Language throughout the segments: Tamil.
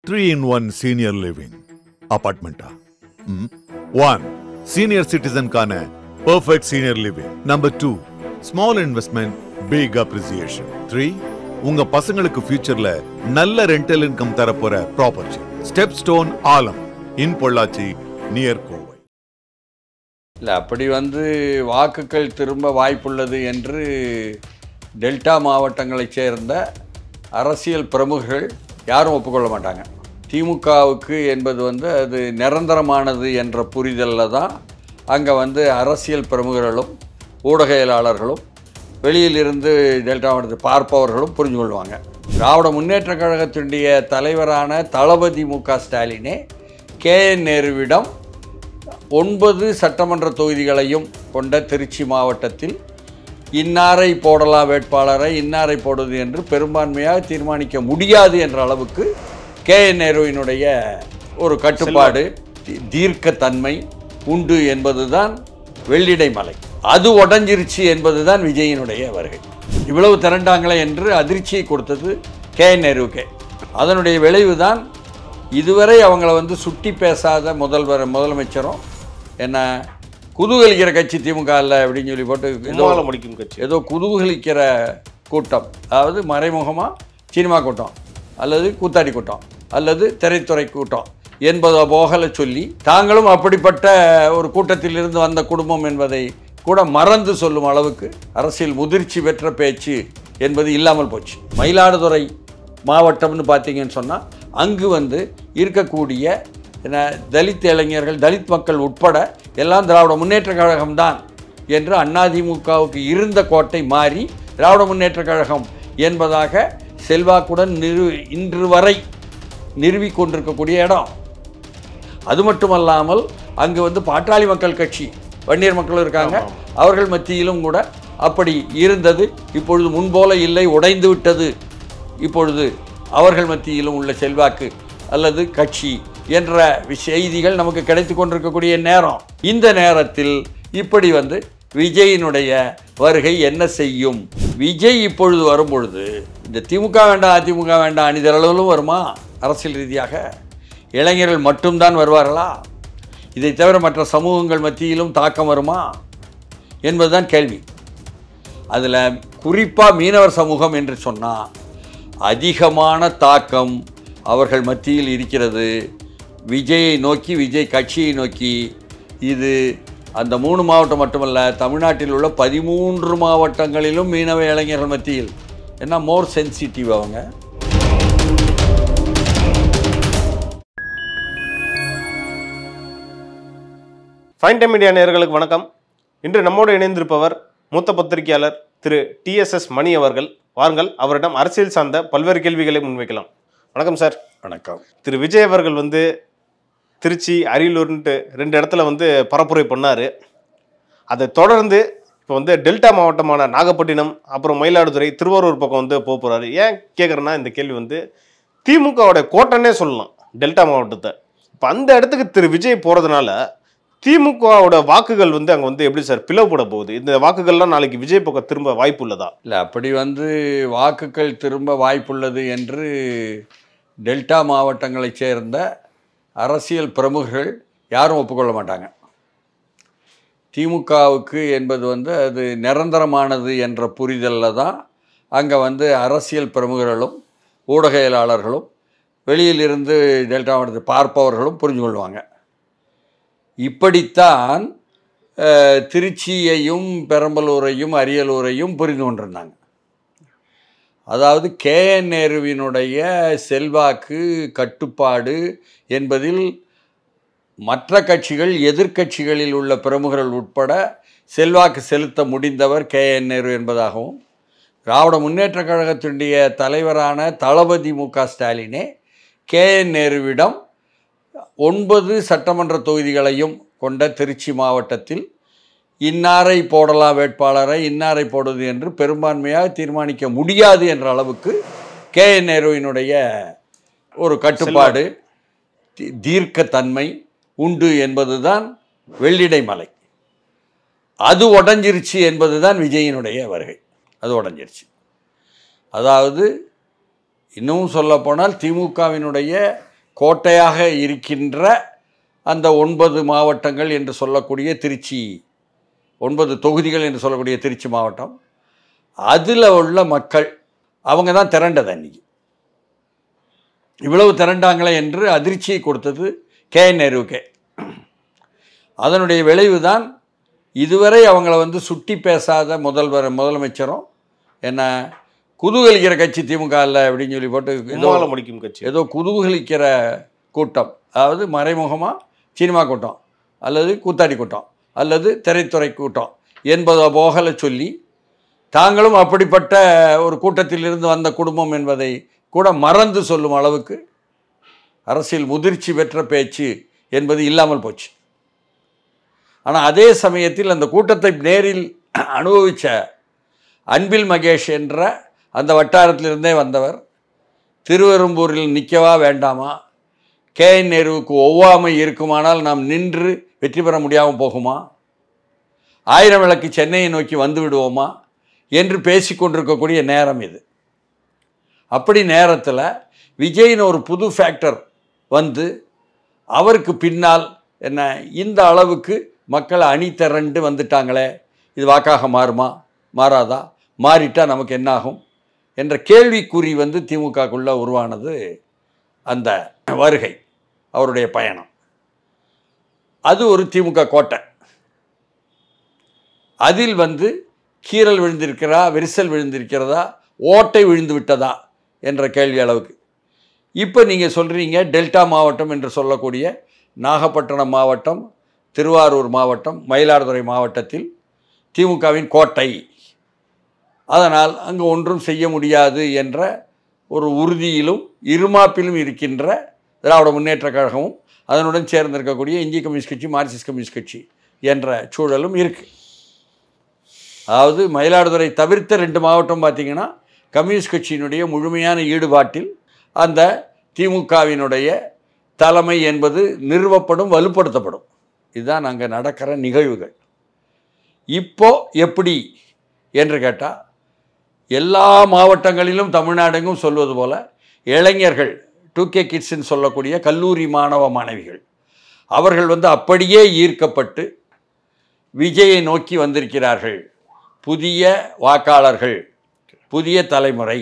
3-in-1 senior living apartment. 1. Senior citizen கான perfect senior living. Number 2. Small investment, big appreciation. 3. உங்க பசங்களுக்கு ஃபியூச்சர்ல நல்ல ரெண்டல் இன்கம் தரப்போற ப்ராப்பர்ட்டி. ஸ்டெப் ஸ்டோன் ஆலம் இன் பொள்ளாச்சி நியர் கோவை. இல்லை அப்படி வாக்குகள் திரும்ப வாய்ப்புள்ளது என்று டெல்டா மாவட்டங்களைச் சேர்ந்த அரசியல் பிரமுகர்கள் யாரும் ஒப்புக்கொள்ள மாட்டாங்க. திமுகவுக்கு என்பது அது நிரந்தரமானது என்ற புரிதலில் தான் அங்கே அரசியல் பிரமுகர்களும் ஊடகவியலாளர்களும் வெளியிலிருந்து டெல்டா மாவட்டத்தை பார்ப்பவர்களும் புரிஞ்சு கொள்வாங்க. திராவிட முன்னேற்ற கழகத்தினுடைய தலைவரான தளபதி மு.க. ஸ்டாலினே KN நேருவிடம் 9 சட்டமன்ற தொகுதிகளையும் கொண்ட திருச்சி மாவட்டத்தில் இன்னாரை போடலாம் வேட்பாளரை இன்னாரை போடுவது என்று பெரும்பான்மையாக தீர்மானிக்க முடியாது என்ற அளவுக்கு KN நேருவினுடைய ஒரு கட்டுப்பாடு தீர்க்கத்தன்மை உண்டு என்பதுதான் வெள்ளிடை மலை. அது உடஞ்சிருச்சு என்பதுதான் விஜயினுடைய வருகை. இவ்வளவு திரண்டாங்களே என்று அதிர்ச்சியை கொடுத்தது KN நேருவுக்கே. அதனுடைய விளைவு தான் இதுவரை அவங்கள சுட்டி பேசாத முதலமைச்சரும் என்ன குதூகலிக்கிற கட்சி திமுக இல்லை அப்படின்னு சொல்லி போட்டு ஏதோ குதூகலிக்கிற கூட்டம், அதாவது மறைமுகமாக சினிமா கூட்டம் அல்லது கூத்தாடி கூட்டம் அல்லது திரைத்துறை கூட்டம் என்பதை போகல சொல்லி தாங்களும் அப்படிப்பட்ட ஒரு கூட்டத்திலிருந்து வந்த குடும்பம் என்பதை கூட மறந்து சொல்லும் அளவுக்கு அரசியல் முதிர்ச்சி பெற்ற பேச்சு என்பது இல்லாமல் போச்சு. மயிலாடுதுறை மாவட்டம்னு பார்த்தீங்கன்னு சொன்னால் அங்கு இருக்கக்கூடிய தலித் இளைஞர்கள் தலித் மக்கள் உட்பட எல்லாம் திராவிட முன்னேற்ற கழகம்தான் என்று அதிமுகவுக்கு இருந்த கோட்டை மாறி திராவிட முன்னேற்ற கழகம் என்பதாக செல்வாக்குடன் இன்று வரை நிறுவி கொண்டிருக்கக்கூடிய இடம். அது மட்டுமல்லாமல் அங்கு பாட்டாளி மக்கள் கட்சி வன்னியர் மக்களும் இருக்காங்க, அவர்கள் மத்தியிலும் கூட அப்படி இருந்தது. இப்பொழுது முன்போல இல்லை, உடைந்து விட்டது. இப்பொழுது அவர்கள் மத்தியிலும் உள்ள செல்வாக்கு அல்லது கட்சி என்ற செய்திகள் நமக்கு கிடைத்து கொண்டிருக்கக்கூடிய நேரம். இந்த நேரத்தில் இப்படி விஜயினுடைய வருகை என்ன செய்யும்? விஜய் இப்பொழுது வரும்பொழுது இந்த திமுக வேண்டாம் அதிமுக வேண்டாம் அணிதரளவிலும் வருமா? அரசியல் ரீதியாக இளைஞர்கள் மட்டும்தான் வருவார்களா? இதை தவிர மற்ற சமூகங்கள் மத்தியிலும் தாக்கம் வருமா என்பதுதான் கேள்வி. அதில் குறிப்பாக மீனவர் சமூகம் என்று சொன்னால் அதிகமான தாக்கம் அவர்கள் மத்தியில் இருக்கிறது. விஜயை நோக்கி, விஜய் கட்சியை நோக்கி. இது அந்த 3 மாவட்டம் மட்டுமல்ல, தமிழ்நாட்டில் உள்ள 13 மாவட்டங்களிலும் மீனவ இளைஞர்கள் மத்தியில் என்ன மோர் சென்சிட்டிவ் அவங்க. ஃபைன் டைம் மீடியா நேயர்களுக்கு வணக்கம். இன்று நம்மோடு இணைந்திருப்பவர் மூத்த பத்திரிகையாளர் திரு TSS மணி அவர்கள். வாருங்கள், அவரிடம் அரசியல் சார்ந்த பல்வேறு கேள்விகளை முன்வைக்கலாம். வணக்கம் சார். வணக்கம். திரு விஜய் அவர்கள் திருச்சி அரியலூர்ன்ட்டு 2 இடத்துல பரப்புரை பண்ணார். அதை தொடர்ந்து இப்போ டெல்டா மாவட்டமான நாகப்பட்டினம், அப்புறம் மயிலாடுதுறை, திருவாரூர் பக்கம் போக போகிறாரு. ஏன் கேட்குறேன்னா, இந்த கேள்வி திமுகவோட கோட்டைன்னே சொல்லலாம் டெல்டா மாவட்டத்தை. இப்போ அந்த இடத்துக்கு திரு விஜய் போகிறதுனால திமுகவோட வாக்குகள் அங்கே எப்படி சார் பிளவுபட போகுது? இந்த வாக்குகள்லாம் நாளைக்கு விஜய் பக்கம் திரும்ப வாய்ப்பு உள்ளதா? இல்லை அப்படி வாக்குகள் திரும்ப வாய்ப்புள்ளது என்று டெல்டா மாவட்டங்களைச் சேர்ந்த அரசியல் பிரமுகர்கள் யாரும் ஒப்புக்கொள்ள மாட்டாங்க. திமுகவுக்கு என்பது அது நிரந்தரமானது என்ற புரிதலில் தான் அங்கே அரசியல் பிரமுகர்களும் ஊடகவியலாளர்களும் வெளியிலிருந்து டெல்டா மாவட்டத்தை பார்ப்பவர்களும் புரிஞ்சு கொள்வாங்க. இப்படித்தான் திருச்சியையும் பெரம்பலூரையும் அரியலூரையும் புரிந்து கொண்டிருந்தாங்க. அதாவது KN நேருவினுடைய செல்வாக்கு கட்டுப்பாடு என்பதில் மற்ற கட்சிகள் எதிர்க்கட்சிகளில் உள்ள பிரமுகர்கள் உட்பட செல்வாக்கு செலுத்த முடிந்தவர் KN நேரு என்பதாகவும், திராவிட முன்னேற்ற கழகத்தினுடைய தலைவரான தளபதி மு.க. ஸ்டாலினே KN நேருவிடம் 9 சட்டமன்ற தொகுதிகளையும் கொண்ட திருச்சி மாவட்டத்தில் இன்னாரை போடலாம் வேட்பாளரை இன்னாரை போடுவது என்று பெரும்பான்மையாக தீர்மானிக்க முடியாது என்ற அளவுக்கு KN நேருவினுடைய ஒரு கட்டுப்பாடு தீர்க்கத்தன்மை உண்டு என்பதுதான் வெள்ளிடை மலை. அது உடஞ்சிருச்சு என்பதுதான் விஜயினுடைய வருகை. அது உடஞ்சிருச்சு. அதாவது இன்னமும் சொல்லப்போனால் திமுகவினுடைய கோட்டையாக இருக்கின்ற அந்த 9 மாவட்டங்கள் என்று சொல்லக்கூடிய திருச்சி, 9 தொகுதிகள் என்று சொல்லக்கூடிய திருச்சி மாவட்டம், அதில் உள்ள மக்கள் அவங்க தான் திரண்டது. அன்றைக்கி இவ்வளவு திரண்டாங்களே என்று அதிர்ச்சியை கொடுத்தது KN நேருவுக்கே. அதனுடைய விளைவு தான் இதுவரை அவங்கள வந்து சுட்டி பேசாத முதலமைச்சரும் என்ன குதூகலிக்கிற கட்சி திமுக இல்லை அப்படின்னு சொல்லி போட்டு முடிக்கும் கட்சி ஏதோ குதூகலிக்கிற கூட்டம், அதாவது மறைமுகமாக சினிமா கூட்டம் அல்லது கூத்தாடி கூட்டம் அல்லது திரைத்துறை கூட்டம் என்பதை போகல சொல்லி தாங்களும் அப்படிப்பட்ட ஒரு கூட்டத்திலிருந்து வந்த குடும்பம் என்பதை கூட மறந்து சொல்லும் அளவுக்கு அரசியல் முதிர்ச்சி பெற்ற பேச்சு என்பது இல்லாமல் போச்சு. ஆனால் அதே சமயத்தில் அந்த கூட்டத்தை நேரில் அனுபவித்த அன்பில் மகேஷ் என்ற அந்த வட்டாரத்திலிருந்தே வந்தவர் திருவெரும்பூரில் நிற்கவா வேண்டாமா, KN நேருவுக்கு ஒவ்வாமை இருக்குமானால் நாம் நின்று வெற்றி பெற முடியாமல் போகுமா, 1000 விளக்கு சென்னையை நோக்கி வந்து விடுவோமா என்று பேசிக்கொண்டிருக்கக்கூடிய நேரம் இது. அப்படி நேரத்தில் விஜயின் ஒரு புது ஃபேக்டர் வந்து அவருக்கு பின்னால் என்ன இந்த அளவுக்கு மக்கள் அணி திரண்டு வந்துட்டாங்களே, இது வாக்காக மாறுமா மாறாதா, மாறிட்டால் நமக்கு என்னாகும் என்ற கேள்விக்குறி வந்து திமுகக்குள்ளே உருவானது அந்த வருகை, அவருடைய பயணம். அது ஒரு திமுக கோட்டை. அதில் வந்து கீறல் விழுந்திருக்கிறா, விரிசல் விழுந்திருக்கிறதா, ஓட்டை விழுந்து விட்டதா என்ற கேள்வி அளவுக்கு. இப்போ நீங்கள் சொல்கிறீங்க டெல்டா மாவட்டம் என்று சொல்லக்கூடிய நாகப்பட்டினம் மாவட்டம், திருவாரூர் மாவட்டம், மயிலாடுதுறை மாவட்டத்தில் திமுகவின் கோட்டை, அதனால் அங்கு ஒன்றும் செய்ய முடியாது என்ற ஒரு உறுதியிலும் இருமாப்பிலும் இருக்கின்ற திராவிட முன்னேற்றக் கழகமும் அதனுடன் சேர்ந்திருக்கக்கூடிய இந்திய கம்யூனிஸ்ட் கட்சி, மார்க்சிஸ்ட் கம்யூனிஸ்ட் கட்சி என்ற சூழலும் இருக்குது. அதாவது மயிலாடுதுறை தவிர்த்த 2 மாவட்டம் பார்த்திங்கன்னா கம்யூனிஸ்ட் கட்சியினுடைய முழுமையான ஈடுபாட்டில் அந்த திமுகவினுடைய தலைமை என்பது நிறுவப்படும், வலுப்படுத்தப்படும். இதுதான் அங்கே நடக்கிற நிகழ்வுகள். இப்போ எப்படி என்று கேட்டால் எல்லா மாவட்டங்களிலும் தமிழ்நாடெங்கும் சொல்வது போல் இளைஞர்கள் 2K கிட்ஸ்ன்னு சொல்லக்கூடிய கல்லூரி மாணவ மாணவிகள் அவர்கள் வந்து அப்படியே ஈர்க்கப்பட்டு விஜயை நோக்கி வந்திருக்கிறார்கள். புதிய வாக்காளர்கள், புதிய தலைமுறை,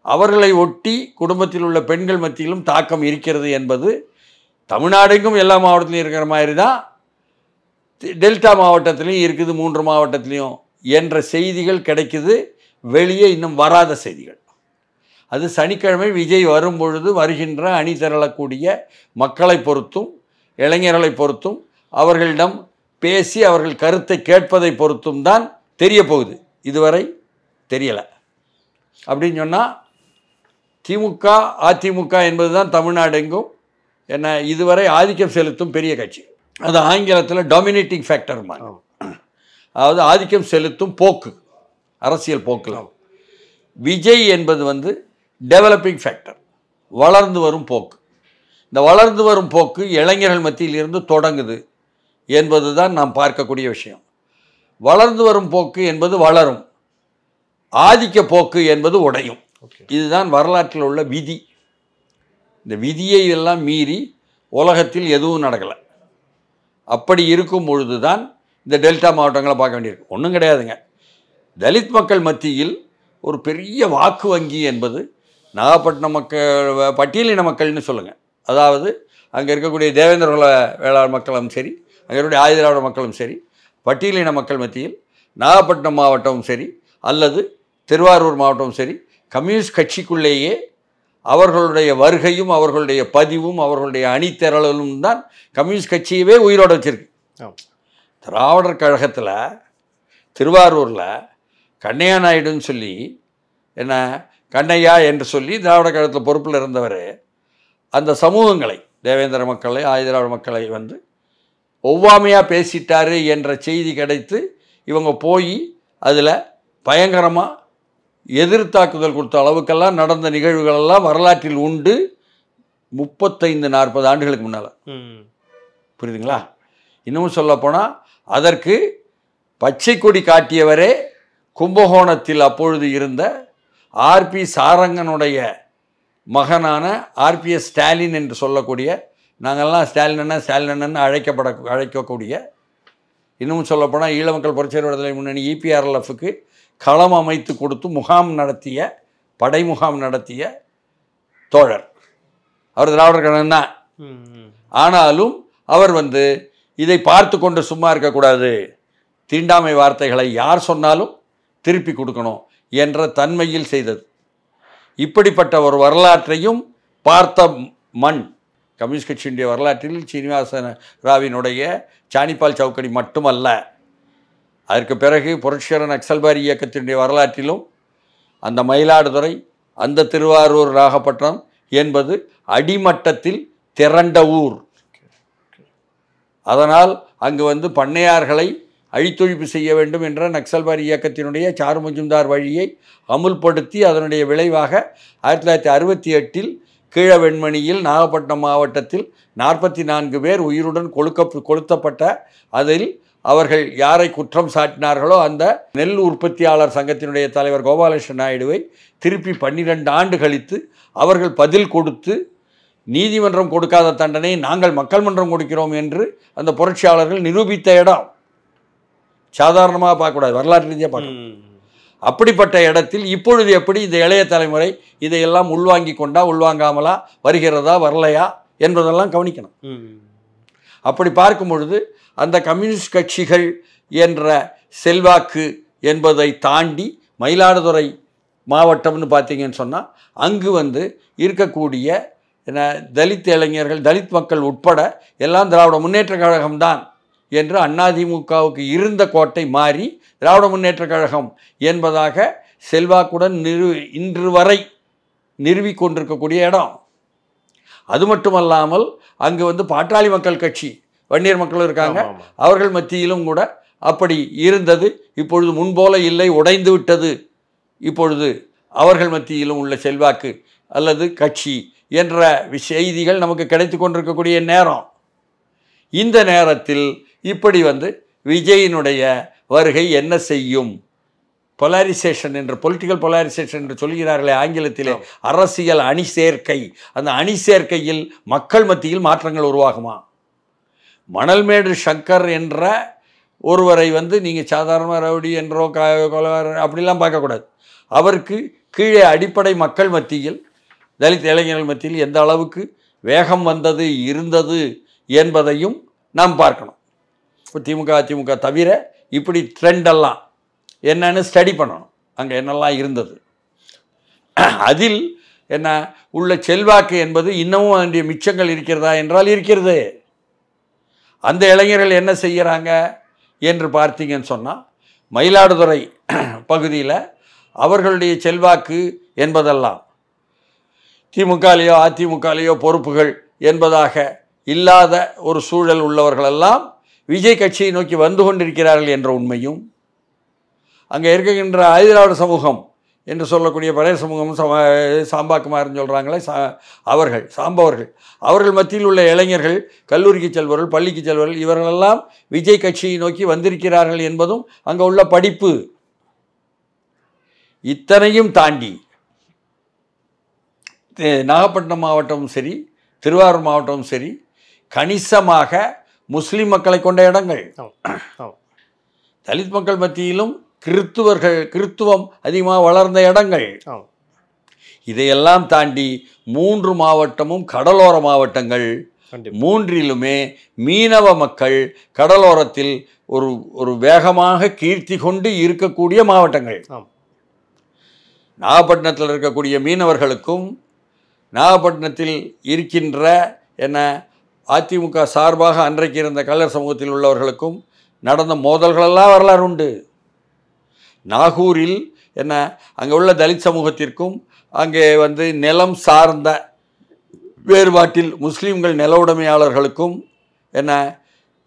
அவர்களை ஒட்டி குடும்பத்தில் உள்ள பெண்கள் மத்தியிலும் தாக்கம் இருக்கிறது என்பது தமிழ்நாடெங்கும் எல்லா மாவட்டத்திலையும் இருக்கிற மாதிரி தான் டெல்டா மாவட்டத்திலையும் இருக்குது, 3 மாவட்டத்திலையும் என்ற செய்திகள் கிடைக்குது. வெளியே இன்னும் வராத செய்திகள். அது சனிக்கிழமை விஜய் வரும்பொழுது வருகின்ற அணி திரளக்கூடிய மக்களை பொறுத்தும் இளைஞர்களை பொறுத்தும் அவர்களிடம் பேசி அவர்கள் கருத்தை கேட்பதை பொறுத்தும் தான் தெரிய போகுது. இதுவரை தெரியலை. அப்படின்னு சொன்னால் திமுக அதிமுக என்பது தான் தமிழ்நாடெங்கும் என்ன இதுவரை ஆதிக்கம் செலுத்தும் பெரிய கட்சி. அது ஆங்கிலத்தில் டாமினேட்டிங் ஃபேக்டர், அதாவது ஆதிக்கம் செலுத்தும் போக்கு, அரசியல் போக்கு. விஜய் என்பது வந்து டெவலப்பிங் ஃபேக்டர், வளர்ந்து வரும் போக்கு. இந்த வளர்ந்து வரும் போக்கு இளைஞர்கள் மத்தியில் இருந்து தொடங்குது என்பது தான் நாம் பார்க்கக்கூடிய விஷயம். வளர்ந்து வரும் போக்கு என்பது வளரும், ஆதிக்க போக்கு என்பது உடையும். இதுதான் வரலாற்றில் உள்ள விதி. இந்த விதியை எல்லாம் மீறி உலகத்தில் எதுவும் நடக்கலை. அப்படி இருக்கும் பொழுது தான் இந்த டெல்டா மாவட்டங்களை பார்க்க வேண்டியிருக்கு. ஒன்றும் கிடையாதுங்க. தலித் மக்கள் மத்தியில் ஒரு பெரிய வாக்கு வங்கி என்பது நாகப்பட்டினம் மக்கள், பட்டியலின மக்கள்னு சொல்லுங்கள், அதாவது அங்கே இருக்கக்கூடிய தேவேந்திரகுல வேளாண் மக்களும் சரி, அங்கே இருக்கக்கூடிய ஆயுதிராவிட மக்களும் சரி, பட்டியலின மக்கள் மத்தியில் நாகப்பட்டினம் மாவட்டமும் சரி அல்லது திருவாரூர் மாவட்டமும் சரி, கம்யூனிஸ்ட் கட்சிக்குள்ளேயே அவர்களுடைய வருகையும் அவர்களுடைய பதிவும் அவர்களுடைய அணிதிரளலும் தான் கம்யூனிஸ்ட் கட்சியவே உயிரோடு வச்சிருக்கு. திராவிடர் கழகத்தில் திருவாரூரில் கண்ணையா நாயுடுன்னு சொல்லி என்ன கண்ணையா என்று சொல்லி திராவிட கழகத்தில் பொறுப்பில் இருந்தவர் அந்த சமூகங்களை, தேவேந்திர மக்களை, ஆயுதிராவிட மக்களை வந்து ஒவ்வாமையாக பேசிட்டாரு என்ற செய்தி கிடைத்து இவங்க போய் அதில் பயங்கரமாக எதிர்த்தாக்குதல் கொடுத்த அளவுக்கெல்லாம் நடந்த நிகழ்வுகளெல்லாம் வரலாற்றில் உண்டு. 35-40 ஆண்டுகளுக்கு முன்னால். புரியுதுங்களா? இன்னமும் சொல்லப்போனால் அதற்கு பச்சை கொடி காட்டியவரே கும்பகோணத்தில் அப்பொழுது இருந்த RP சாரங்கனுடைய மகனான ஆர்பிஎஸ் ஸ்டாலின் என்று சொல்லக்கூடிய, நாங்கள்லாம் ஸ்டாலின் அண்ணன் அழைக்கக்கூடிய, இன்னும் சொல்லப்போனால் ஈழ மக்கள் புரட்சியாளர் விடுதலை முன்னணி EPRLF-க்கு களம் அமைத்து கொடுத்து படை முகாம் நடத்திய தோழர். அவர் திராவிடர் கழகம் தான். ஆனாலும் அவர் இதை பார்த்து கொண்டு சும்மா இருக்கக்கூடாது, தீண்டாமை வார்த்தைகளை யார் சொன்னாலும் திருப்பி கொடுக்கணும் என்ற தன்மையில் செய்தது. இப்படிப்பட்ட ஒரு வரலாற்றையும் பார்த்த மண் கம்யூனிஸ்ட் கட்சியினுடைய வரலாற்றில் சீனிவாச ராவினுடைய சாணிப்பால் சவுக்கடி மட்டுமல்ல, அதற்கு பிறகு புரட்சிகர நக்சல்பாரி இயக்கத்தினுடைய வரலாற்றிலும் அந்த மயிலாடுதுறை, அந்த திருவாரூர், நாகப்பட்டினம் என்பது அடிமட்டத்தில் திரண்ட ஊர். அதனால் அங்கு பண்ணையார்களை அழித்தொழிப்பு செய்ய வேண்டும் என்ற நக்சல்பாரி இயக்கத்தினுடைய சாரு மஜும்தார் வழியை அமுல்படுத்தி அதனுடைய விளைவாக 1968 கீழவெண்மணியில் நாகப்பட்டினம் மாவட்டத்தில் 44 பேர் உயிருடன் கொளுத்தப்பட்ட, அதில் அவர்கள் யாரை குற்றம் சாட்டினார்களோ அந்த நெல் உற்பத்தியாளர் சங்கத்தினுடைய தலைவர் கோபாலகிருஷ்ண நாயுடுவை திருப்பி 12 ஆண்டு கழித்து அவர்கள் பதில் கொடுத்து, நீதிமன்றம் கொடுக்காத தண்டனை நாங்கள் மக்கள் மன்றம் கொடுக்கிறோம் என்று அந்த புரட்சியாளர்கள் நிரூபித்த இடம். சாதாரணமாக பார்க்கக்கூடாது, வரலாற்று ரீதியாக பார்க்கணும். அப்படிப்பட்ட இடத்தில் இப்பொழுது எப்படி இந்த இளைய தலைமுறை இதையெல்லாம் உள்வாங்கி கொண்டா, உள்வாங்காமலா, வருகிறதா வரலையா என்பதெல்லாம் கவனிக்கணும். அப்படி பார்க்கும் பொழுது அந்த கம்யூனிஸ்ட் கட்சிகள் என்ற செல்வாக்கு என்பதை தாண்டி மயிலாடுதுறை மாவட்டம்னு பார்த்தீங்கன்னு சொன்னால் அங்கு இருக்கக்கூடிய தலித் இளைஞர்கள், தலித் மக்கள் உட்பட எல்லாம் திராவிட முன்னேற்ற கழகம்தான் என்று அதிமுகவுக்கு இருந்த கோட்டை மாறி திராவிட முன்னேற்ற கழகம் என்பதாக செல்வாக்குடன் இன்று வரை நிறுவிக் கொண்டிருக்கக்கூடிய இடம். அது மட்டுமல்லாமல் அங்கு பாட்டாளி மக்கள் கட்சி, வன்னியர் மக்களும் இருக்காங்க, அவர்கள் மத்தியிலும் கூட அப்படி இருந்தது. இப்பொழுது முன்போல இல்லை, உடைந்து விட்டது. இப்பொழுது அவர்கள் மத்தியிலும் உள்ள செல்வாக்கு அல்லது கட்சி என்ற செய்திகள் நமக்கு கிடைத்து கொண்டிருக்கக்கூடிய நேரம். இந்த நேரத்தில் இப்படி விஜயினுடைய வருகை என்ன செய்யும்? பொலாரிசேஷன் என்று, பொலிட்டிக்கல் பொலாரிசேஷன் என்று சொல்கிறார்களே ஆங்கிலத்திலே, அரசியல் அணி சேர்க்கை. அந்த அணி சேர்க்கையில் மக்கள் மத்தியில் மாற்றங்கள் உருவாகுமா? மணல்மேடு சங்கர் என்ற ஒருவரை நீங்கள் சாதாரண ரவுடி என்றோ கொலகாரர் அப்படிலாம் பார்க்கக்கூடாது. அவருக்கு கீழே அடிப்படை மக்கள் மத்தியில், தலித் இளைஞர்கள் மத்தியில் எந்த அளவுக்கு வேகம் இருந்தது என்பதையும் நாம் பார்க்கணும். இப்போ திமுக அதிமுக தவிர இப்படி ட்ரெண்டெல்லாம் என்னன்னு ஸ்டடி பண்ணணும். அங்கே என்னெல்லாம் இருந்தது, அதில் என்ன உள்ள செல்வாக்கு என்பது இன்னமும் அதனுடைய மிச்சங்கள் இருக்கிறதா என்றால் இருக்கிறது. அந்த இளைஞர்கள் என்ன செய்கிறாங்க என்று பார்த்தீங்கன்னு சொன்னால், மயிலாடுதுறை பகுதியில் அவர்களுடைய செல்வாக்கு என்பதெல்லாம் திமுகலையோ அதிமுகலையோ பொறுப்புகள் என்பதாக இல்லாத ஒரு சூழல் உள்ளவர்களெல்லாம் விஜய் கட்சியை நோக்கி வந்து கொண்டிருக்கிறார்கள் என்ற உண்மையும், அங்கே இருக்கின்ற ஆதிதிராவிட சமூகம் என்று சொல்லக்கூடிய பழைய சமூகம், சாம்பாக்குமார்னு சொல்கிறாங்களே சாம்பவர்கள், அவர்கள் மத்தியில் உள்ள இளைஞர்கள், கல்லூரிக்கு செல்வர்கள், பள்ளிக்கு செல்வர்கள், இவர்களெல்லாம் விஜய் கட்சியை நோக்கி வந்திருக்கிறார்கள் என்பதும் அங்கே உள்ள படிப்பு. இத்தனையும் தாண்டி நாகப்பட்டினம் மாவட்டமும் சரி, திருவாரூர் மாவட்டமும் சரி, கணிசமாக முஸ்லிம் மக்களை கொண்ட இடங்கள். தலித் மக்கள் மத்தியிலும் கிறித்துவம் அதிகமாக வளர்ந்த இடங்கள். இதையெல்லாம் தாண்டி 3 மாவட்டமும் கடலோர மாவட்டங்கள். 3லுமே மீனவ மக்கள் கடலோரத்தில் ஒரு வேகமாக கீர்த்தி கொண்டு இருக்கக்கூடிய மாவட்டங்கள். நாகப்பட்டினத்தில் இருக்கக்கூடிய மீனவர்களுக்கும் நாகப்பட்டினத்தில் இருக்கின்ற அதிமுக சார்பாக அன்றைக்கு இருந்த கள்ளர் சமூகத்தில் உள்ளவர்களுக்கும் நடந்த மோதல்களெல்லாம் வரலாறு உண்டு. நாகூரில் அங்கே உள்ள தலித் சமூகத்திற்கும் அங்கே நிலம் சார்ந்த வேறுபாட்டில் முஸ்லீம்கள் நில உடைமையாளர்களுக்கும்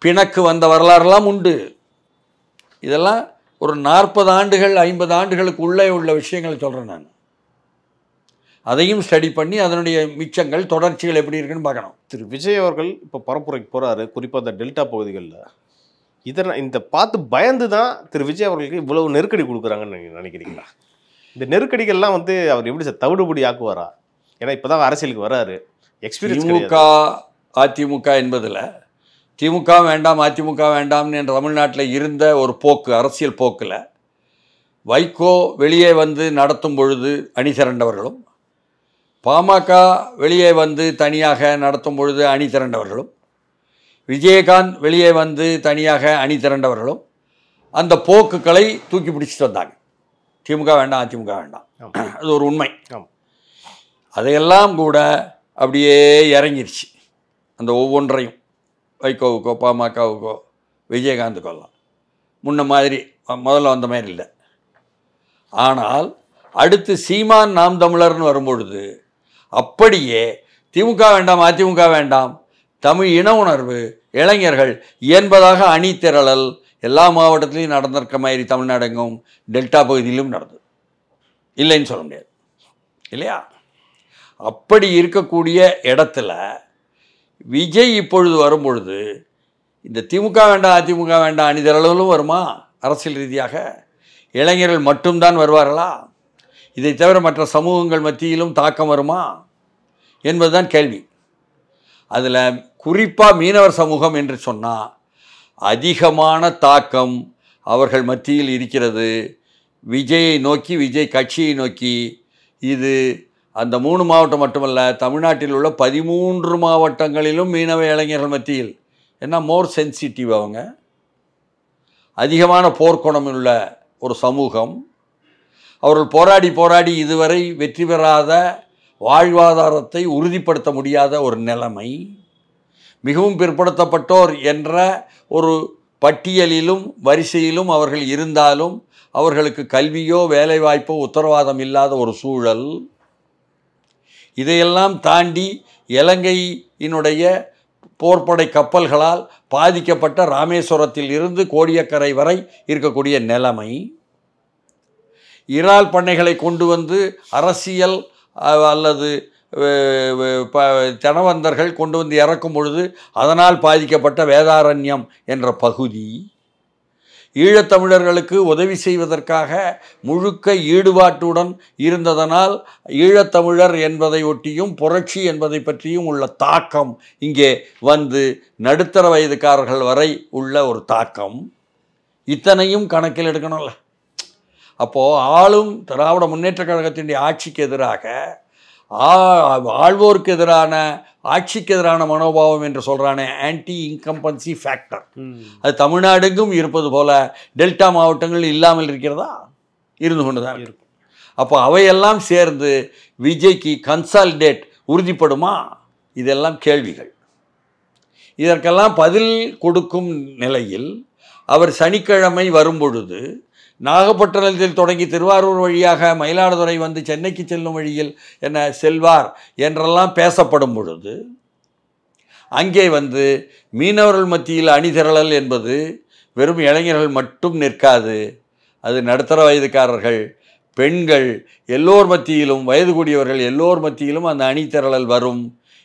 பிணக்கு வந்த வரலாறுலாம் உண்டு. இதெல்லாம் ஒரு 40 ஆண்டுகள் 50 ஆண்டுகளுக்கு உள்ளே உள்ள விஷயங்களை சொல்கிறேன் நான். அதையும் ஸ்டடி பண்ணி அதனுடைய மிச்சங்கள், தொடர்ச்சிகள் எப்படி இருக்குன்னு பார்க்கணும். திரு விஜய் அவர்கள் இப்போ பரப்புரைக்கு போகிறாரு, குறிப்பாக இந்த டெல்டா பகுதிகளில். இந்த பார்த்து பயந்து தான் திரு விஜய் அவர்களுக்கு இவ்வளவு நெருக்கடி கொடுக்குறாங்கன்னு நீங்கள் நினைக்கிறீங்களா? இந்த நெருக்கடிகள்லாம் அவர் எப்படி தவிடுபடி ஆக்குவாரா? ஏன்னா இப்போதான் அரசியலுக்கு வராரு, எக்ஸ்பீரியன்ஸ் திமுக அதிமுக என்பதில் திமுக வேண்டாம் அதிமுக வேண்டாம்னு என்ற தமிழ்நாட்டில் இருந்த ஒரு போக்கு, அரசியல் போக்கில் வைகோ வெளியே வந்து நடத்தும் பொழுது அணி திரண்டவர்களும், பாமக வெளியே வந்து தனியாக நடத்தும் பொழுது அணி திரண்டவர்களும், விஜயகாந்த் வெளியே வந்து தனியாக அணி திரண்டவர்களும் அந்த போக்குகளை தூக்கி பிடிச்சிட்டு வந்தாங்க. திமுக வேண்டாம் அதிமுக வேண்டாம், அது ஒரு உண்மை. அதையெல்லாம் கூட அப்படியே இறங்கிருச்சு. அந்த ஒவ்வொன்றையும் வைகோவுக்கோ பாமகவுக்கோ விஜயகாந்துக்கோலாம் முன்ன மாதிரி முதல்ல வந்த மாதிரி இல்லை. ஆனால் அடுத்து சீமான் நாம் தமிழர்னு வரும்பொழுது அப்படியே திமுக வேண்டாம் அதிமுக வேண்டாம், தமிழ் இன உணர்வு, இளைஞர்கள் என்பதாக அணி திரளல் எல்லா மாவட்டத்திலையும் நடந்திருக்க மாதிரி தமிழ்நாடெங்கும் டெல்டா பகுதியிலும் நடந்தது, இல்லைன்னு சொல்ல முடியாது இல்லையா? அப்படி இருக்கக்கூடிய இடத்துல விஜய் இப்பொழுது வரும்பொழுது இந்த திமுக வேண்டாம் அதிமுக வேண்டாம் அணி திரளலும் வருமா? அரசியல் ரீதியாக இளைஞர்கள் மட்டும்தான் வருவார்களா? இதை தவிர மற்ற சமூகங்கள் மத்தியிலும் தாக்கம் வருமா என்பதுதான் கேள்வி. அதில் குறிப்பாக மீனவர் சமூகம் என்று சொன்னால் அதிகமான தாக்கம் அவர்கள் மத்தியில் இருக்கிறது. விஜயை நோக்கி, விஜய் கட்சியை நோக்கி. இது அந்த 3 மாவட்டம் மட்டுமல்ல, தமிழ்நாட்டில் உள்ள 13 மாவட்டங்களிலும் மீனவ இளைஞர்கள் மத்தியில். ஏன்னா மோர் சென்சிட்டிவ், அவங்க அதிகமான போர்க்குணம் உள்ள ஒரு சமூகம். அவர்கள் போராடி போராடி இதுவரை வெற்றி பெறாத, வாழ்வாதாரத்தை உறுதிப்படுத்த முடியாத ஒரு நிலைமை. மிகவும் பிற்படுத்தப்பட்டோர் என்ற ஒரு பட்டியலிலும் வரிசையிலும் அவர்கள் இருந்தாலும் அவர்களுக்கு கல்வியோ வேலைவாய்ப்போ உத்தரவாதம் இல்லாத ஒரு சூழல். இதையெல்லாம் தாண்டி இலங்கையினுடைய போர்ப்படை கப்பல்களால் பாதிக்கப்பட்ட ராமேஸ்வரத்தில் இருந்து கோடியக்கரை வரை இருக்கக்கூடிய நிலைமை. இறால் பண்ணைகளை கொண்டு வந்து அரசியல் அல்லது தனவந்தர்கள் கொண்டு வந்து இறக்கும் பொழுது அதனால் பாதிக்கப்பட்ட வேதாரண்யம் என்ற பகுதி. ஈழத்தமிழர்களுக்கு உதவி செய்வதற்காக முழுக்க ஈடுபாட்டுடன் இருந்ததனால் ஈழத்தமிழர் என்பதை ஒட்டியும் புரட்சி என்பதை பற்றியும் உள்ள தாக்கம் இங்கே வந்து நடுத்தர வயதுக்காரர்கள் வரை உள்ள ஒரு தாக்கம். இத்தனையும் கணக்கில் எடுக்கணும்ல. அப்போது ஆளும் திராவிட முன்னேற்ற கழகத்தினுடைய ஆட்சிக்கு எதிராக, ஆள்வோருக்கு எதிரான, ஆட்சிக்கு எதிரான மனோபாவம் என்று சொல்கிறானே, ஆன்டி இன்கம்பன்சி ஃபேக்டர், அது தமிழ்நாடுக்கும் இருப்பது போல டெல்டா மாவட்டங்கள் இல்லாமல் இருக்கிறதா? இருந்து கொண்டு தான் இருக்கும். அப்போ அவையெல்லாம் சேர்ந்து விஜய்க்கு கன்சாலிடேட் உறுதிப்படுமா? இதெல்லாம் கேள்விகள். இதற்கெல்லாம் பதில் கொடுக்கும் நிலையில் அவர் சனிக்கிழமை வரும்பொழுது நாகப்பட்டினத்தில் தொடங்கி திருவாரூர் வழியாக மயிலாடுதுறை வந்து சென்னைக்கு செல்லும் வழியில் என்ன செல்வார் என்றெல்லாம் பேசப்படும் பொழுது அங்கே வந்து மீனவர்கள் மத்தியில் அணிதிரளல் என்பது வெறும் இளைஞர்கள் மட்டும் நிற்காது. அது நடுத்தர வயதுக்காரர்கள், பெண்கள், எல்லோர் மத்தியிலும், வயது கூடியவர்கள் எல்லோர் மத்தியிலும் அந்த அணிதிரளல் வரும்.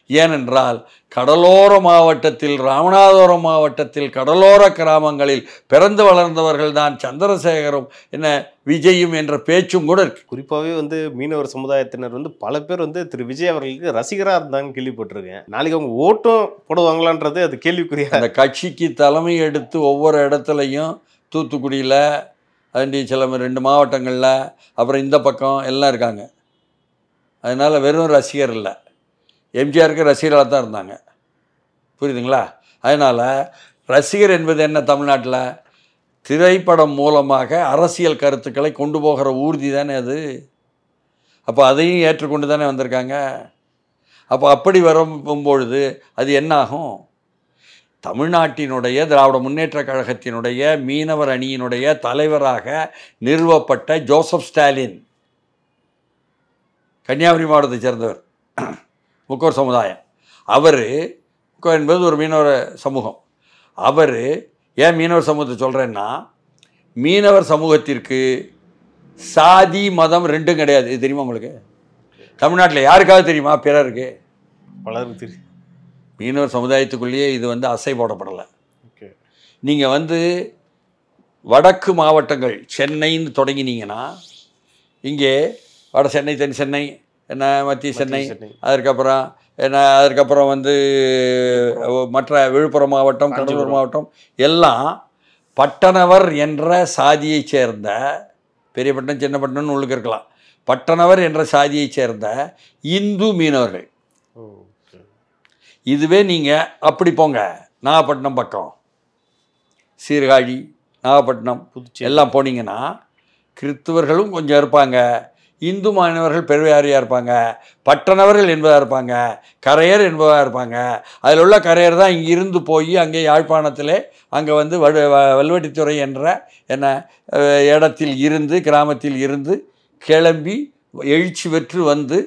ஏனென்றால் கடலோர மாவட்டத்தில், ராமநாதபுரம் மாவட்டத்தில் கடலோர கிராமங்களில் பிறந்து வளர்ந்தவர்கள் தான் சந்திரசேகரும் என்ன விஜயும் என்ற பேச்சும் கூட இருக்கு. குறிப்பாகவே வந்து மீனவர் சமுதாயத்தினர் வந்து பல பேர் வந்து திரு விஜய் அவர்களுக்கு ரசிகராக இருந்தாங்க கேள்விப்பட்டிருக்கேன். நாளைக்கு அவங்க ஓட்டும் போடுவாங்களான்றது அது கேள்விக்குரிய. அந்த கட்சிக்கு தலைமை எடுத்து ஒவ்வொரு இடத்துலையும் தூத்துக்குடியில், அதண்டி சில 2 மாவட்டங்களில், அப்புறம் இந்த பக்கம் எல்லாம் இருக்காங்க. அதனால் வெறும் ரசிகர் இல்லை, எம்ஜிஆருக்கு ரசிகர்களாக தான் இருந்தாங்க. புரியுதுங்களா? அதனால் ரசிகர் என்பது என்ன? தமிழ்நாட்டில் திரைப்படம் மூலமாக அரசியல் கருத்துக்களை கொண்டு போகிற ஊர்தி தானே அது. அப்போ அதையும் ஏற்றுக்கொண்டு தானே வந்திருக்காங்க. அப்போ அப்படி வரும்பொழுது அது என்னாகும்? தமிழ்நாட்டினுடைய திராவிட முன்னேற்ற கழகத்தினுடைய மீனவர் அணியினுடைய தலைவராக நிறுவப்பட்ட ஜோசப் ஸ்டாலின், கன்னியாகுமரி மாவட்டத்தை சேர்ந்தவர், முக்கோர் சமுதாயம். அவர் என்பது ஒரு மீனவர் சமூகம். அவர் ஏன் மீனவர் சமூகத்தை சொல்கிறேன்னா, மீனவர் சமூகத்திற்கு சாதி மதம் ரெண்டும் கிடையாது. இது தெரியுமா உங்களுக்கு? தமிழ்நாட்டில் யாருக்காவது தெரியுமா? பிறருக்கு, பலருக்கு தெரியும். மீனவர் சமுதாயத்துக்குள்ளேயே இது வந்து அசை போடப்படலை. நீங்கள் வந்து வடக்கு மாவட்டங்கள் சென்னைன்னு தொடங்கினீங்கன்னா, இங்கே வட சென்னை, தென் சென்னை என்ன மத்திய சென்னை, அதுக்கப்புறம் வந்து மற்ற விழுப்புரம் மாவட்டம், கடலூர் மாவட்டம் எல்லாம் பட்டணவர் என்ற சாதியைச் சேர்ந்த, பெரிய பட்டணம் சின்ன பட்டணம்னு உள்ளுக்கு இருக்கலாம், பட்டணவர் என்ற சாதியைச் சேர்ந்த இந்து மீனவர்கள். இதுவே நீங்கள் அப்படி போங்க, நாகப்பட்டினம் பக்கம், சீர்காழி, நாகப்பட்டினம் எல்லாம் போனீங்கன்னா கிறிஸ்துவர்களும் கொஞ்சம் இருப்பாங்க, இந்து மாணவர்கள் பெருவாரியாக இருப்பாங்க, பட்டணவர்கள் என்பதாக இருப்பாங்க, கரையர் என்பதாக இருப்பாங்க. அதில் உள்ள கரையர் தான் இங்கிருந்து போய் அங்கே யாழ்ப்பாணத்தில் அங்கே வந்து வல்வெட்டித்துறை என்ற இடத்தில் இருந்து, கிராமத்தில் இருந்து கிளம்பி எழுச்சி பெற்று வந்து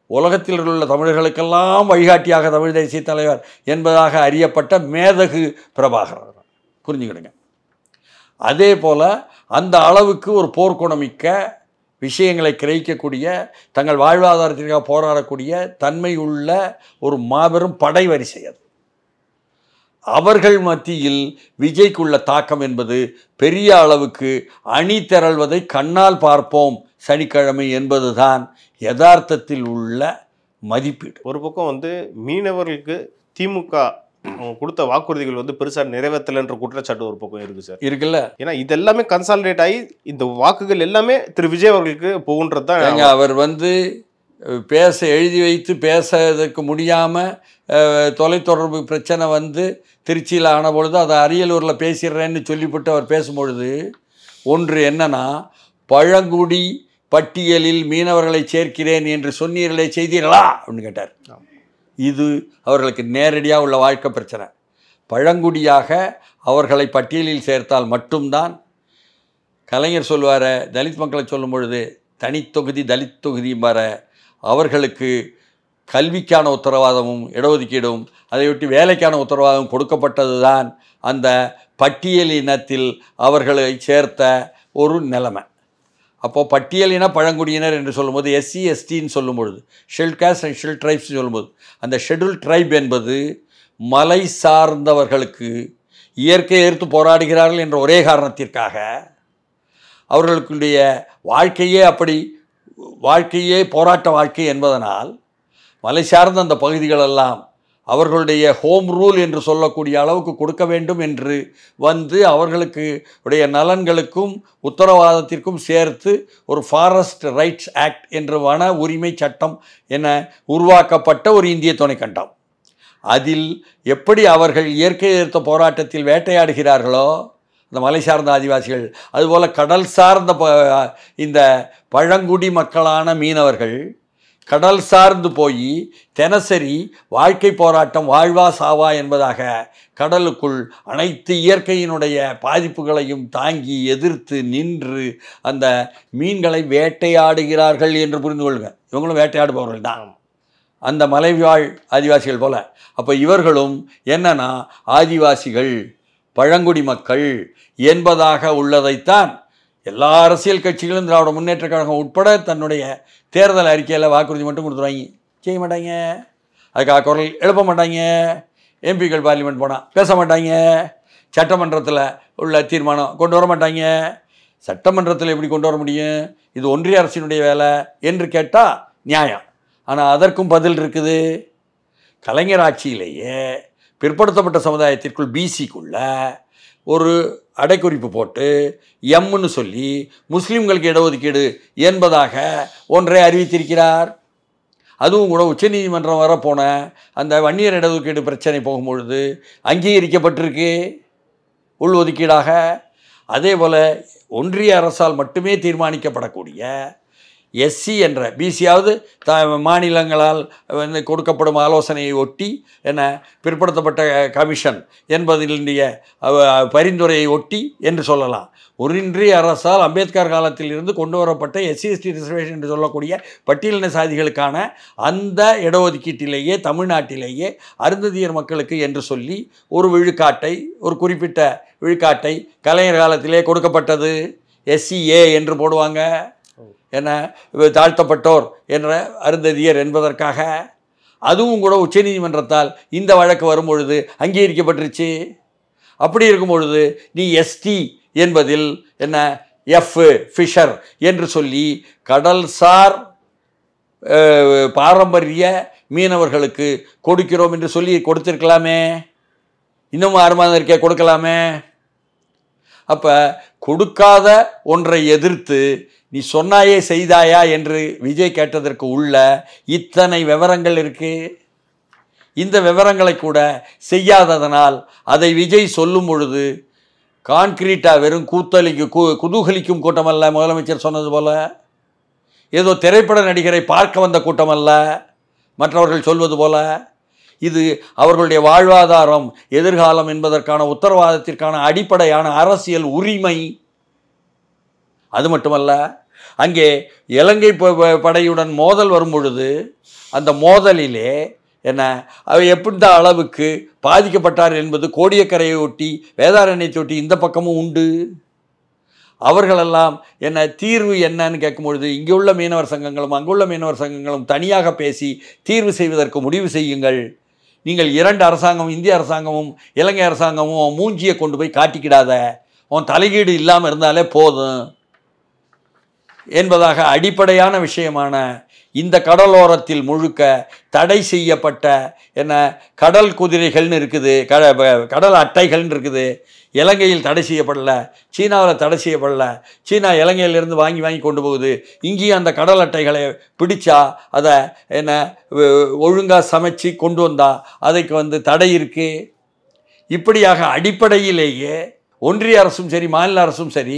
உலகத்தில் உள்ள தமிழர்களுக்கெல்லாம் வழிகாட்டியாக தமிழ் தேசிய தலைவர் என்பதாக அறியப்பட்ட மேதகு பிரபாகரன். புரிஞ்சுக்கிடுங்க. அதே போல் அந்த அளவுக்கு ஒரு போர்க்குணமிக்க விஷயங்களை கிரகிக்கக்கூடிய, தங்கள் வாழ்வாதாரத்திற்காக போராடக்கூடிய தன்மை உள்ள ஒரு மாபெரும் படை வரிசை அது. அவர்கள் மத்தியில் விஜய்க்குள்ள தாக்கம் என்பது பெரிய அளவுக்கு அணி திரள்வதை கண்ணால் பார்ப்போம் சனிக்கிழமை என்பதுதான் யதார்த்தத்தில் உள்ள மதிப்பீடு. ஒரு பக்கம் வந்து மீனவர்களுக்கு திமுக கொடுத்த வாக்குறுதிகள் வந்து பெருசா நிறைவேற்றலைன்ற குற்றச்சாட்டு ஒரு பக்கம் இருக்கு சார். இருக்குல்ல, ஏன்னா இது எல்லாமே கன்சாலிடேட் ஆகி இந்த வாக்குகள் எல்லாமே திரு விஜய் அவர்களுக்கு போகுன்றது தான். அவர் வந்து எழுதி வைத்து பேசுறதுக்கு முடியாமல் தொலைத்தொடர்பு பிரச்சனை வந்து திருச்சியில் ஆன பொழுது அதை அரியலூரில் பேசிடுறேன்னு சொல்லிவிட்டு அவர் பேசும்பொழுது ஒன்று என்னன்னா, பழங்குடி பட்டியலில் மீனவர்களை சேர்க்கிறேன் என்று சொன்னீர்களே, செய்தீர்களா அப்படின்னு கேட்டார். இது அவர்களுக்கு நேரடியாக உள்ள வாழ்க்கை பிரச்சனை. பழங்குடியாக அவர்களை பட்டியலில் சேர்த்தால் மட்டும்தான், கலைஞர் சொல்வார தலித் மக்களை சொல்லும் பொழுது தனித்தொகுதி தலித் தொகுதியும்பார, அவர்களுக்கு கல்விக்கான உத்தரவாதமும் இடஒதுக்கீடும் அதையொட்டி வேலைக்கான உத்தரவாதம் கொடுக்கப்பட்டது தான் அந்த பட்டியலினத்தில் அவர்களை சேர்த்த ஒரு நிலைமை. அப்போது பட்டியலின பழங்குடியினர் என்று சொல்லும்போது எஸ்சி எஸ்டின்னு சொல்லும் பொழுது, shell cost and shell tribes சொல்லும்போது, அந்த ஷெட்யூல் ட்ரைப் என்பது மலை சார்ந்தவர்களுக்கு இயற்கையை எதிர்த்து போராடுகிறார்கள் என்ற ஒரே காரணத்திற்காக அவர்களுடைய வாழ்க்கையே போராட்ட வாழ்க்கை என்பதனால் மலை சார்ந்த அந்த பகுதிகளெல்லாம் அவர்களுடைய ஹோம் ரூல் என்று சொல்லக்கூடிய அளவுக்கு கொடுக்க வேண்டும் என்று வந்து அவர்களுக்கு உடைய நலன்களுக்கும் உத்தரவாதத்திற்கும் சேர்த்து ஒரு ஃபாரஸ்ட் ரைட்ஸ் ஆக்ட் என்ற வன உரிமை சட்டம் என உருவாக்கப்பட்ட ஒரு இந்திய துணைக்கண்டம். அதில் எப்படி அவர்கள் இயற்கை எதிர்த்த போராட்டத்தில் வேட்டையாடுகிறார்களோ இந்த மலை சார்ந்த ஆதிவாசிகள், அதுபோல் கடல் சார்ந்த இந்த பழங்குடி மக்களான மீனவர்கள் கடல் சார்ந்து போய் தினசரி வாழ்க்கை போராட்டம், வாழ்வா சாவா என்பதாக கடலுக்குள் அனைத்து இயற்கையினுடைய பாதிப்புகளையும் தாங்கி எதிர்த்து நின்று அந்த மீன்களை வேட்டையாடுகிறார்கள் என்று புரிந்து கொள்ளுங்க. இவங்களும் வேட்டையாடுபவர்கள் தான், அந்த மலைவாழ் ஆதிவாசிகள் போல. அப்போ இவர்களும் என்னன்னா ஆதிவாசிகள், பழங்குடி மக்கள் என்பதாக உள்ளதைத்தான் எல்லா அரசியல் கட்சிகளும் திராவிட முன்னேற்ற கழகம் உட்பட தன்னுடைய தேர்தல் அறிக்கையில் வாக்குறுதி மட்டும் கொடுத்துருவாங்க, செய்ய மாட்டாங்க. அதுக்காக குரல் எழுப்ப மாட்டாங்க. எம்பிக்கள் பார்லிமெண்ட் போனால் பேச மாட்டாங்க. சட்டமன்றத்தில் உள்ள தீர்மானம் கொண்டு வர மாட்டாங்க. சட்டமன்றத்தில் எப்படி கொண்டு வர முடியும்? இது ஒன்றிய அரசினுடைய வேலை என்று கேட்டால் நியாயம். ஆனால் அதற்கும் பதில் இருக்குது. கலைஞர் ஆட்சியிலேயே பிற்படுத்தப்பட்ட சமுதாயத்திற்குள் பிசிக்குள்ள ஒரு அடைக்குறிப்பு போட்டு எம்னு சொல்லி முஸ்லீம்களுக்கு இடஒதுக்கீடு என்பதாக ஒன்றை அறிவித்திருக்கிறார். அதுவும் கூட உச்சநீதிமன்றம் வரப்போன அந்த வன்னியர் இடஒதுக்கீடு பிரச்சனை போகும்பொழுது அங்கீகரிக்கப்பட்டிருக்கு உள்ஒதுக்கீடாக. அதே போல் ஒன்றிய அரசால் மட்டுமே தீர்மானிக்கப்படக்கூடிய எஸ்சி என்ற பிசியாவது மாநிலங்களால் வந்து கொடுக்கப்படும் ஆலோசனையை ஒட்டி பிற்படுத்தப்பட்ட கமிஷன் என்பதனுடைய பரிந்துரையை ஒட்டி என்று சொல்லலாம். ஒன்றிய அரசால் அம்பேத்கர் காலத்தில் இருந்து கொண்டு வரப்பட்ட எஸ்சி எஸ்டி ரிசர்வேஷன் என்று சொல்லக்கூடிய பட்டியலின சாதிகளுக்கான அந்த இடஒதுக்கீட்டிலேயே தமிழ்நாட்டிலேயே அருந்ததியர் மக்களுக்கு என்று சொல்லி ஒரு விழுக்காட்டை, ஒரு குறிப்பிட்ட விழுக்காட்டை கலைஞர் காலத்திலே கொடுக்கப்பட்டது. எஸ்சிஏ என்று போடுவாங்க, தாழ்த்தப்பட்டோர் என்ற அருந்ததியர் என்பதற்காக. அதுவும் கூட உச்சநீதிமன்றத்தால் இந்த வழக்கு வரும்பொழுது அங்கீகரிக்கப்பட்டுருச்சு. அப்படி இருக்கும் பொழுது நீ எஸ்டி என்பதில் எஃப் ஃபிஷர் என்று சொல்லி கடல்சார் பாரம்பரிய மீனவர்களுக்கு கொடுக்கிறோம் என்று சொல்லி கொடுத்திருக்கலாமே, இன்னும் 6 மாதம் இருக்கே கொடுக்கலாமே. அப்போ கொடுக்காத ஒன்றை எதிர்த்து நீ சொன்னாயே செய்தாயா என்று விஜய் கேட்டதற்கு உள்ள இத்தனை விவரங்கள் இருக்கு. இந்த விவரங்களை கூட செய்யாததனால் அதை விஜய் சொல்லும் பொழுது கான்கிரீட்டாக வெறும் குதூகலிக்கும் கூட்டம் அல்ல, முதலமைச்சர் சொன்னது போல ஏதோ திரைப்பட நடிகரை பார்க்க வந்த கூட்டம் அல்ல மற்றவர்கள் சொல்வது போல. இது அவர்களுடைய வாழ்வாதாரம், எதிர்காலம் என்பதற்கான உத்தரவாதத்திற்கான அடிப்படையான அரசியல் உரிமை. அது மட்டுமல்ல, அங்கே இலங்கை படையுடன் மோதல் வரும் பொழுது அந்த மோதலிலே என்ன எந்த அளவுக்கு பாதிக்கப்பட்டார் என்பது கோடியக்கரையை ஒட்டி வேதாரண்யத்தை ஒட்டி இந்த பக்கமும் உண்டு. அவர்களெல்லாம் என்ன தீர்வு என்னன்னு கேட்கும்பொழுது இங்கே உள்ள மீனவர் சங்கங்களும் அங்குள்ள மீனவர் சங்கங்களும் தனியாக பேசி தீர்வு செய்வதற்கு முடிவு செய்யுங்கள். நீங்கள் 2 அரசாங்கமும், இந்திய அரசாங்கமும் இலங்கை அரசாங்கமும் மூஞ்சியை கொண்டு போய் காட்டிக்கிடாத, உன் தலையீடு இல்லாமல் இருந்தாலே போதும் என்பதாக அடிப்படையான விஷயமான இந்த கடலோரத்தில் முழுக்க தடை செய்யப்பட்ட என்ன கடல் குதிரைகள்னு இருக்குது, கடல் அட்டைகள்னு இருக்குது. இலங்கையில் தடை செய்யப்படல, சீனாவில் தடை செய்யப்படல. சீனா இலங்கையிலிருந்து வாங்கி கொண்டு போகுது. இங்கேயும் அந்த கடல் அட்டைகளை பிடிச்சா அதை என்ன ஒழுங்காக சமைச்சு கொண்டு வந்தால் அதுக்கு தடை இருக்குது. இப்படியாக அடிப்படையிலேயே ஒன்றிய அரசும் சரி மாநில அரசும் சரி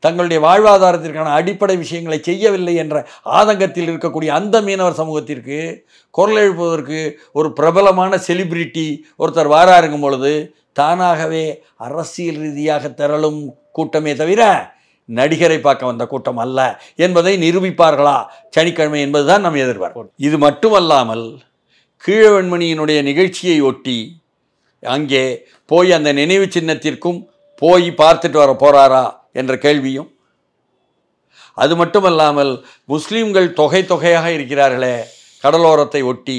தங்களுடைய வாழ்வாதாரத்திற்கான அடிப்படை விஷயங்களை செய்யவில்லை என்ற ஆதங்கத்தில் இருக்கக்கூடிய அந்த மீனவர் சமூகத்திற்கு குரல் எழுப்புவதற்கு ஒரு பிரபலமான செலிபிரிட்டி ஒருத்தர் வாராருங்கும் பொழுது தானாகவே அரசியல் ரீதியாக திரளும் கூட்டமே தவிர நடிகரை பார்க்க வந்த கூட்டம் அல்ல என்பதை நிரூபிப்பார்களா சனிக்கிழமை என்பதுதான் நாம் எதிர்பார்ப்போம். இது மட்டுமல்லாமல் கீழவெண்மணியினுடைய நிகழ்ச்சியை ஒட்டி அங்கே போய் அந்த நினைவு சின்னத்திற்கும் போய் பார்த்துட்டு வர போகிறாரா என்ற கேள்வியும், அது மட்டுமல்லாமல் முஸ்லீம்கள் தொகையாக இருக்கிறார்களே கடலோரத்தை ஒட்டி,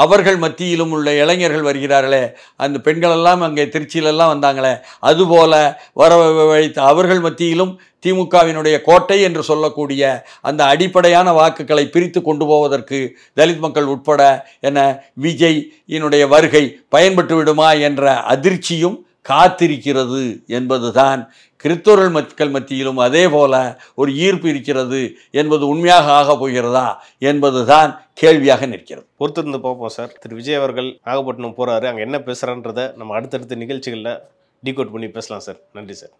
அவர்கள் மத்தியிலும் உள்ள இளைஞர்கள் வருகிறார்களே, அந்த பெண்களெல்லாம் அங்கே திருச்சியிலெல்லாம் வந்தாங்களே, அதுபோல வரவழைத்த அவர்கள் மத்தியிலும் திமுகவினுடைய கோட்டை என்று சொல்லக்கூடிய அந்த அடிப்படையான வாக்குகளை பிரித்து கொண்டு போவதற்கு தலித் மக்கள் உட்பட என விஜயினுடைய வருகை பயன்பட்டு விடுமா என்ற அதிர்ச்சியும் காத்திருக்கிறது என்பதுதான். கிறிஸ்தவர்கள் மக்கள் மத்தியிலும் அதே போல ஒரு ஈர்ப்பு இருக்கிறது என்பது உண்மையாக ஆக போகிறதா என்பதுதான் கேள்வியாக நிற்கிறது. பொறுத்திருந்து பார்ப்போம் சார். திரு விஜய் அவர்கள் நாகப்பட்டினம் போறாரு, அங்கே என்ன பேசுறான்றதை நம்ம அடுத்தடுத்த நிகழ்ச்சிகளில் டீகோட் பண்ணி பேசலாம் சார். நன்றி சார்.